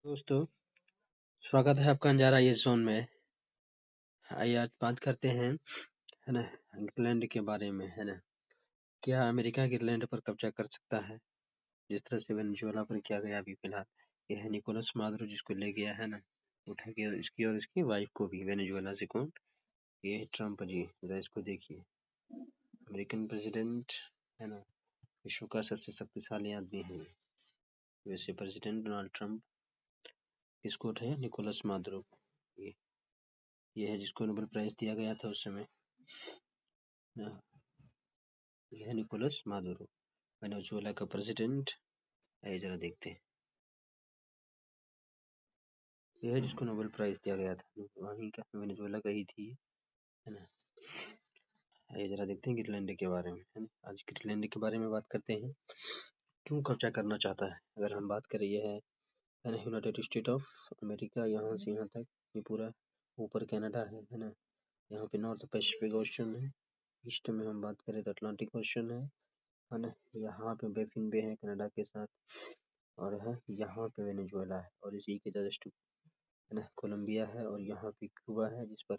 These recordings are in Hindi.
दोस्तों, स्वागत है आपका अंजारा ये जोन में। आइए आज बात करते हैं, है ना, ग्रीनलैंड के बारे में, है ना। क्या अमेरिका ग्रीनलैंड पर कब्जा कर सकता है? जिस तरह से वेनेजुएला पर किया गया अभी फिलहाल, ये है निकोलस मादुरो जिसको ले गया, है ना, उठा के इसकी और इसकी वाइफ को भी वेनेजुएला से। कौन? ये है ट्रम्प जी। जरा इसको देखिए, अमेरिकन प्रेसिडेंट, है ना, विश्व का सबसे शक्तिशाली आदमी है। वैसे प्रेसिडेंट डोनाल्ड ट्रम्प किसको उठाया? Nicolas Maduro. ये है जिसको नोबेल प्राइज दिया गया था उस समय। यह है निकोलस मादुरो, वेनेजुएला का प्रेसिडेंट। आइए जरा देखते हैं। यह है जिसको नोबेल प्राइज दिया गया था, वहीं का, वेनेजुएला का ही थी, है ना। आइए जरा देखते हैं ग्रीनलैंड के बारे में, है ना। आज ग्रीनलैंड के बारे में बात करते हैं। क्यों कब्जा करना चाहता है? अगर हम बात करें, यह है ना, यूनाइटेड स्टेट ऑफ अमेरिका। यहाँ से यहाँ तक ये पूरा ऊपर कनाडा है ना। यहाँ पे नॉर्थ पैसिफिक ओशन है। ईस्ट में हम बात करें तो अटलांटिक ओशन है ना। यहाँ पे बेफिन बे है कनाडा के साथ, और है यहाँ पे वेनेजुएला है, और इसी के जस्ट, है ना, कोलंबिया है, और यहाँ पे क्यूबा है, जिस पर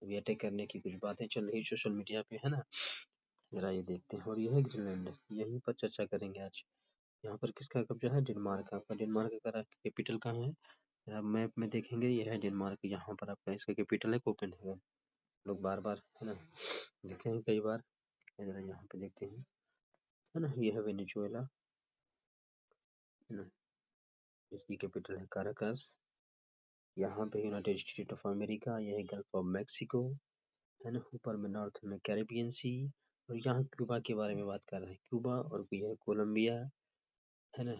अभी अटैक करने की कुछ बातें चल रही सोशल मीडिया पे, है ना। जरा ये देखते हैं, और यह है ग्रीनलैंड, यहीं पर चर्चा करेंगे आज। यहाँ पर किसका कब्जा है? डेनमार्क का। आपका डेनमार्क का कैपिटल कहाँ है? आप मैप में देखेंगे, यह है डेनमार्क। यहाँ पर आपका इसका कैपिटल है कोपेनहेगन। लोग बार बार, है ना, देखे हैं कई बार। जरा यहाँ पे देखते हैं, है ना, यह है वेनेजुएला, है ना, इसकी कैपिटल है काराकास। यहाँ पे यूनाइटेड स्टेट ऑफ अमेरिका, यह है गल्फ ऑफ मैक्सिको, है ना। ऊपर में नॉर्थ में कैरेबियन सी, और यहाँ क्यूबा के बारे में बात कर रहे हैं, क्यूबा, और यह कोलंबिया, है ना।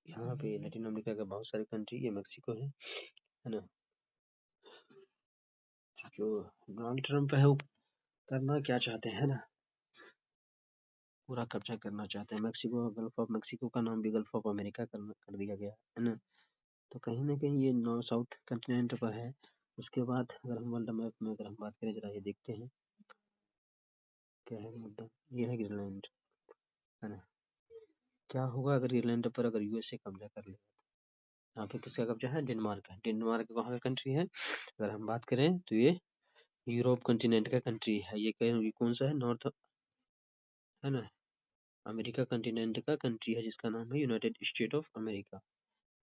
यहाँ पे लैटिन अमेरिका का बहुत सारे कंट्री, ये मैक्सिको है ना। जो डोनाल्ड ट्रम्प है वो करना क्या चाहते हैं ना, पूरा कब्जा करना चाहते हैं मैक्सिको। गल्फ ऑफ मैक्सिको का नाम भी गल्फ ऑफ अमेरिका कर दिया गया, है ना। तो कहीं ना कहीं ये नॉर्थ साउथ कंटिनेंट पर है। उसके बाद अगर हम वर्ल्ड मैप में अगर हम बात करें, जरा ये देखते हैं क्या है मुद्दा। ये है ग्रीनलैंड, है ना। क्या होगा अगर ग्रीनलैंड पर अगर यूएसए कब्जा कर ले? यहाँ पे किसका कब्जा है? डेनमार्क का। डेनमार्क कहाँ का कंट्री है? अगर हम बात करें तो ये यूरोप कंटिनेंट का कंट्री है। ये कौन सा है? नॉर्थ, है ना, अमेरिका कंटिनेंट का कंट्री है, जिसका नाम है यूनाइटेड स्टेट ऑफ अमेरिका।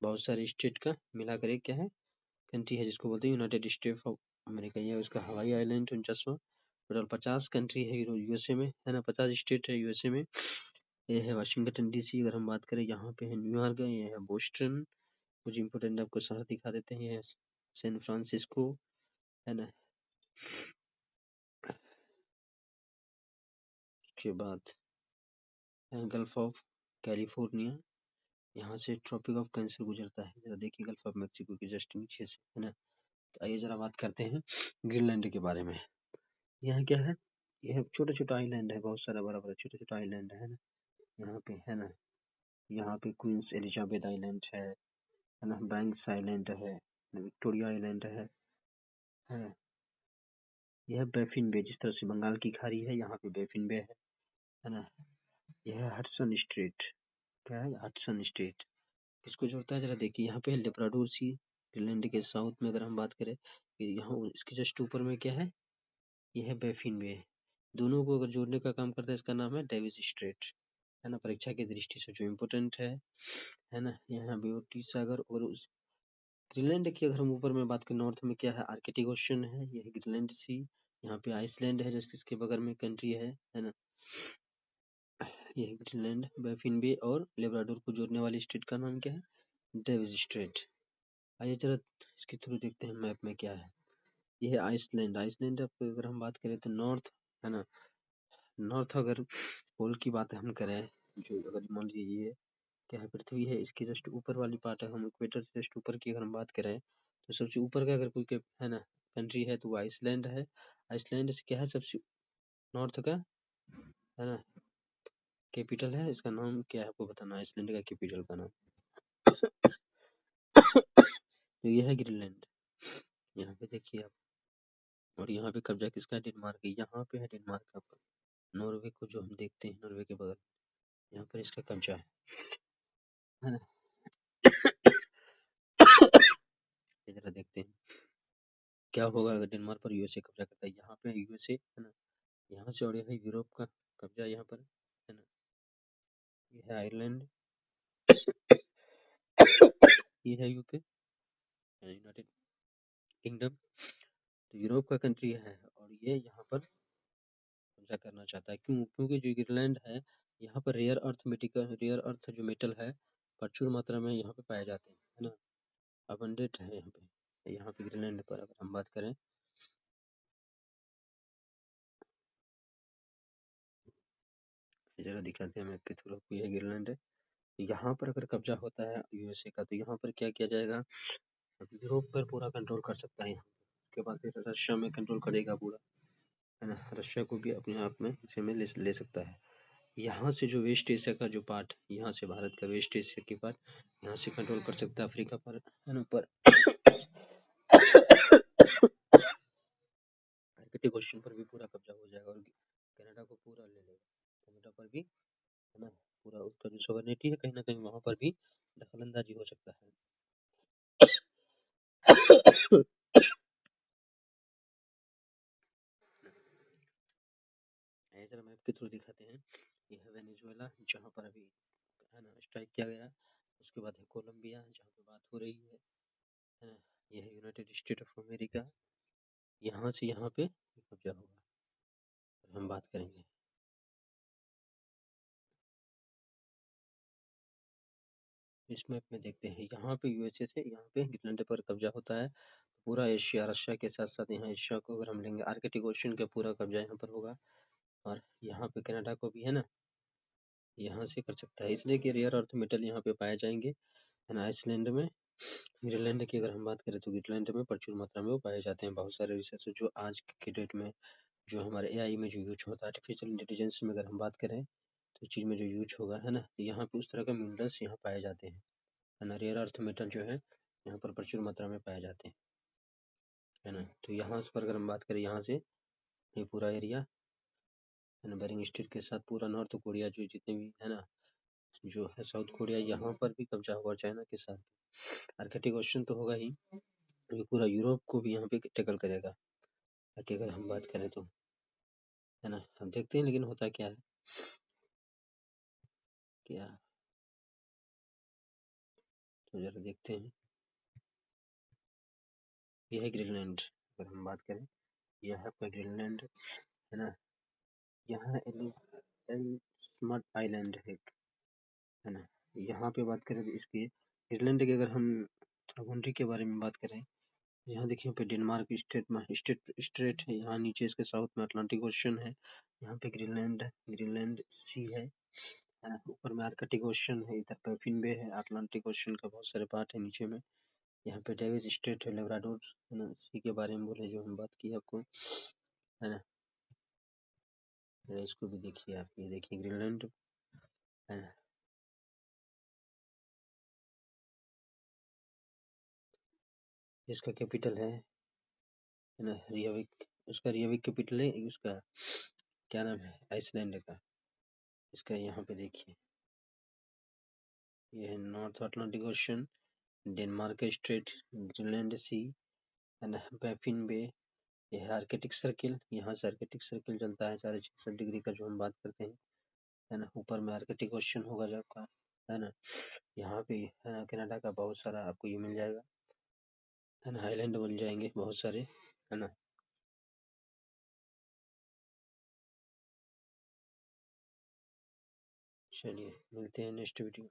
बहुत सारे स्टेट का मिलाकर एक क्या है? कंट्री है, जिसको बोलते हैं यूनाइटेड स्टेट ऑफ अमेरिका। ये उसका हवाई आइलैंड 49वां। टोटल 50 कंट्री है यूएसए में, है ना, 50 स्टेट है यूएसए में। ये है वाशिंगटन डीसी। अगर हम बात करें, यहाँ पे है न्यूयॉर्क, ये है बोस्टन। कुछ इंपोर्टेंट आपको शहर दिखा देते हैं, ये है सैन फ्रांसिस्को, है ना। उसके बाद गल्फ ऑफ कैलिफोर्निया, यहाँ से ट्रॉपिक ऑफ कैंसर गुजरता है। जरा देखिए, गल्फ ऑफ मैक्सिको के जस्ट नीचे से, है ना। तो आइए जरा बात करते हैं ग्रीनलैंड के बारे में। यहाँ क्या है? यह छोटा छोटा आइलैंड है, बहुत सारा बड़ा बड़ा छोटा छोटा आइलैंड है ना। यहाँ पे, है ना, यहाँ पे क्वींस एलिजाबेथ आइलैंड है ना, बैंक्स आइलैंड है, विक्टोरिया आइलैंड है ना। यह बेफिन बे, जिस तरह से बंगाल की खाड़ी है, यहाँ पे बेफिन बे है ना। यह है हडसन स्ट्रेट। क्या है? हडसन स्ट्रेट किसको जोड़ता है? जरा देखिए, यहाँ पे लेब्राडोर सी, ग्रीनलैंड के साउथ में अगर हम बात करें, यहाँ इसके जस्ट ऊपर में क्या है? यह है बेफिन बे। दोनों को अगर जोड़ने का काम करता है, इसका नाम है डेविस स्ट्रेट, है ना। परीक्षा की दृष्टि से जो इम्पोर्टेंट है ना। यहाँ ब्यूटी सागर, और उस ग्रीनलैंड की अगर हम ऊपर में बात करें, नॉर्थ में क्या है? आर्कटिक ओशन है, यह ग्रीनलैंड सी। यहाँ पे आइसलैंड है, जैसे इसके बगल में कंट्री है ना। यह ग्रीनलैंड, बैफिन बे और लेब्राडोर को जोड़ने वाली स्टेट का नाम क्या है? Davis Strait. आइए जरा इसके थ्रू देखते हैं मैप में क्या है। यह है आइसलैंड। आइसलैंड अगर हम बात करें तो नॉर्थ, है ना, नॉर्थ अगर पोल की बात हम करें, जो अगर मान लीजिए ये क्या है? पृथ्वी है, इसके जस्ट ऊपर वाली पार्ट है। हम इक्वेटर से जस्ट ऊपर की अगर हम बात करें, तो सबसे ऊपर का अगर कोई है ना कंट्री है, तो वो आइसलैंड है। आइसलैंड से क्या है? सबसे नॉर्थ का, है ना, कैपिटल है। इसका नाम क्या है आपको बताना है, आइसलैंड का कैपिटल का नाम। तो यह है ग्रीनलैंड, यहाँ पे देखिए आप। और यहाँ पे कब्जा किसका है? डेनमार्क। यहाँ पे है डेनमार्क का। नॉर्वे को जो हम देखते हैं, नॉर्वे के बगल, यहाँ पर इसका कब्जा है ना। क्या होगा अगर डेनमार्क पर यूएसए कब्जा करता है? यहाँ पे यूएसए है ना, यहाँ से, और यह है यूरोप का कब्जा यहाँ पर है ना, ये है आयरलैंड, ये है यूके, यूनाइटेड किंगडम, तो यूरोप का कंट्री है और ये यहाँ पर कब्जा करना चाहता है। क्यों? क्योंकि जो ग्रीनलैंड है यहाँ पर रेयर अर्थ जो मेटल है प्रचुर मात्रा में यहाँ पे पाए जाते हैं, है ना, अबंडेंट है यहाँ पे ग्रीनलैंड पर अगर हम बात करें। जरा दिखाते हैं मैप के थ्रू आपको, यह ग्रीनलैंड है। यहाँ पर अगर कब्जा होता है यूएसए का तो यहाँ पर क्या किया जाएगा, यूरोप पर पूरा कंट्रोल कर सकता है यहाँ, उसके बाद फिर रशिया में कंट्रोल करेगा पूरा, है ना, रशिया को भी अपने आप में हिस्से में ले सकता है। यहाँ से जो वेस्ट एशिया का जो पार्ट, यहाँ से भारत का वेस्ट एशिया के पार्ट यहाँ से कंट्रोल कर सकता है, अफ्रीका पर, है ना, पर आर्कटिक क्वेश्चन पर भी पूरा कब्जा हो जाएगा और कनाडा को पूरा ले लेगा, कनाडा पर भी, है ना, पूरा उसका जो सॉवरेनिटी है कहीं ना कहीं वहां पर भी दखलंदाजी हो सकता है। जरा मैप के थ्रू दिखाते हैं, ये है वेनेजुएला जहाँ पर अभी, है ना, स्ट्राइक किया गया, उसके बाद है कोलंबिया जहाँ पे बात हो रही है ना, ये है यूनाइटेड स्टेट ऑफ अमेरिका, यहाँ से यहाँ पे कब्जा होगा, हम बात करेंगे। इस मैप में देखते हैं, यहाँ पे यूएसए से यहाँ पे ग्रीनलैंड पर कब्जा होता है, पूरा एशिया रशिया के साथ साथ यहाँ एशिया को अगर हम लेंगे, आर्कटिक ओशन का पूरा कब्जा यहाँ पर होगा, और यहाँ पे कनाडा को भी, है ना, यहाँ से कर सकता है, इसलिए कि रेयर अर्थ मेटल यहाँ पे पाए जाएंगे, है ना, आइसलैंड में। ग्रीनलैंड की अगर हम बात करें तो ग्रीनलैंड में प्रचुर मात्रा में वो पाए जाते हैं, बहुत सारे रिसर्च जो आज के डेट में जो हमारे एआई में जो यूज होता है, आर्टिफिशियल इंटेलिजेंस में अगर हम बात करें तो चीज़ में जो यूज होगा, है ना, तो यहाँ पे उस तरह का मिनरल्स यहाँ पाए जाते हैं, है ना, रेयर अर्थ मेटल जो है यहाँ पर प्रचुर मात्रा में पाए जाते हैं, है ना। तो यहाँ पर अगर हम बात करें, यहाँ से ये पूरा एरिया, है ना, बेरिंग स्ट्रेट के साथ पूरा नॉर्थ कोरिया जो जितने भी, है ना, जो है साउथ कोरिया, यहाँ पर भी कब्जा होगा, चाइना के साथ आर्कटिक ओशन तो होगा ही, ये पूरा यूरोप को भी यहाँ पे टैकल करेगा, ताकि अगर हम बात करें तो, है ना, हम देखते हैं लेकिन होता क्या है, क्या, तो जरा देखते हैं, यह है ग्रीनलैंड, अगर हम बात करें, यह है आपका ग्रीनलैंड, है ना, यहाँ एल स्मॉट आइलैंड है ना, यहाँ पे बात करें तो इसकी ग्रीनलैंड की अगर हम बाउंड्री के बारे में बात करें, यहाँ देखिए पे डेनमार्क स्ट्रेट है, यहाँ नीचे इसके साउथ में अटलांटिक ओशन है, यहाँ पे ग्रीनलैंड सी है ना, ऊपर में आर्कटिक ओशन है, इधर पैफिन बे है, अटलांटिक ओशन का बहुत सारे पार्ट है नीचे में, यहाँ पे डेविस स्ट्रेट है, लेब्राडोर, है ना, सी के बारे में बोले जो हम बात की आपको, है ना, इसको भी देखिए आप, ये देखिए ग्रीनलैंड, है ना, इसका कैपिटल है ना, रियविक, उसका रियविक कैपिटल है, उसका क्या नाम है आइसलैंड का, इसका यहाँ पे देखिए, ये है north Atlantic ocean, Denmark strait, Greenland sea, है ना, बैफिन बे, ये है आर्कटिक सर्किल, यहाँ से आर्कटिक सर्किल चलता है 6.5 डिग्री का जो हम बात करते हैं, है ना, ऊपर में आर्कटिक ओशन होगा जो आपका, है ना, यहाँ पे, है ना, कनाडा का बहुत सारा आपको ये मिल जाएगा, है ना, आइलैंड बन जाएंगे बहुत सारे, है ना। चलिए मिलते हैं नेक्स्ट वीडियो।